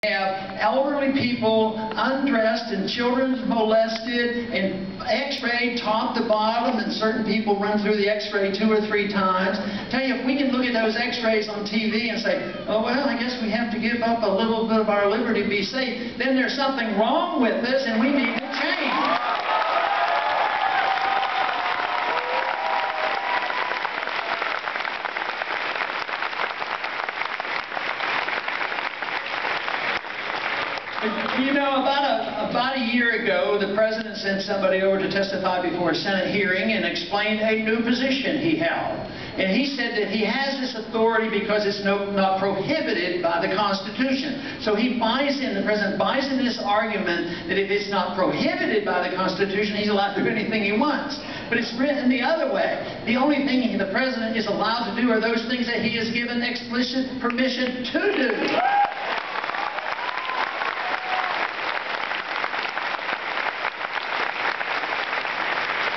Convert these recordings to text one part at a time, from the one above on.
Have elderly people undressed and children molested and x-rayed top to bottom, and certain people run through the x-ray 2 or 3 times. Tell you, if we can look at those x-rays on TV and say, oh well, I guess we have to give up a little bit of our liberty to be safe, then there's something wrong with us and we need to change. You know, about a year ago, the President sent somebody over to testify before a Senate hearing and explained a new position he held. And he said that he has this authority because it's not prohibited by the Constitution. So he buys in, the President buys in this argument that if it's not prohibited by the Constitution, he's allowed to do anything he wants. But it's written the other way. The only thing the President is allowed to do are those things that he is given explicit permission to do.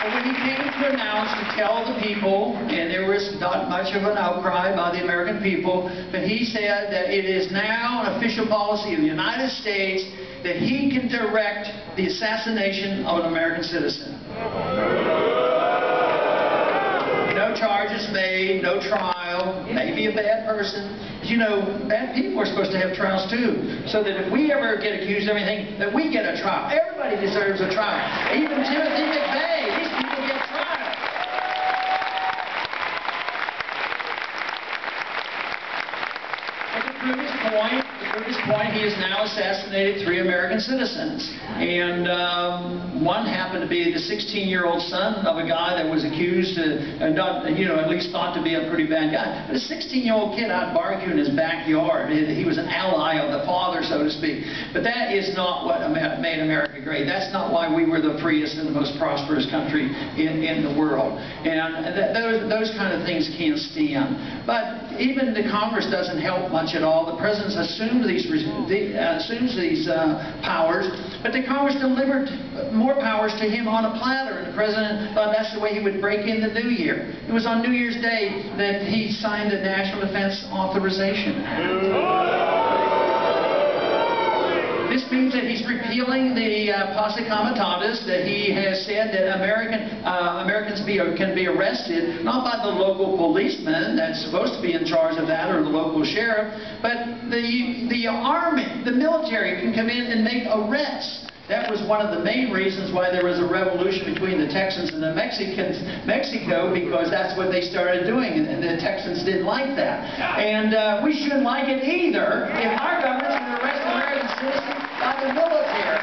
When he came to announce, to tell the people, and there was not much of an outcry by the American people, but he said that it is now an official policy of the United States that he can direct the assassination of an American citizen. No charges made, no trial, maybe a bad person. You know, bad people are supposed to have trials too, so that if we ever get accused of anything, that we get a trial. Everybody deserves a trial. Even Timothy McVeigh, these people get trials. And to prove his point, he has now assassinated 3 American citizens. And one happened to be the 16-year-old son of a guy that was accused, at least thought to be a pretty bad guy. But a 16-year-old kid out barbecuing in his backyard. He was an ally of the father, so to speak. But that is not what made America great. That's not why we were the freest and the most prosperous country in the world. And those kind of things can't stand. But even the Congress doesn't help much at all. The President assumes these powers, but the Congress delivered more powers to him on a platter, and the President thought that's the way he would break in the new year. It was on New Year's Day that he signed the National Defense Authorization Act. This means that he's repealing the posse comitatus, that he has said that Americans can be arrested not by the local policeman that's supposed to be in charge of that, or the local sheriff, but the army, the military can come in and make arrests. That was one of the main reasons why there was a revolution between the Texans and the Mexico, because that's what they started doing, and the Texans didn't like that. And we shouldn't like it either if our government's going to arrest American citizens by the military.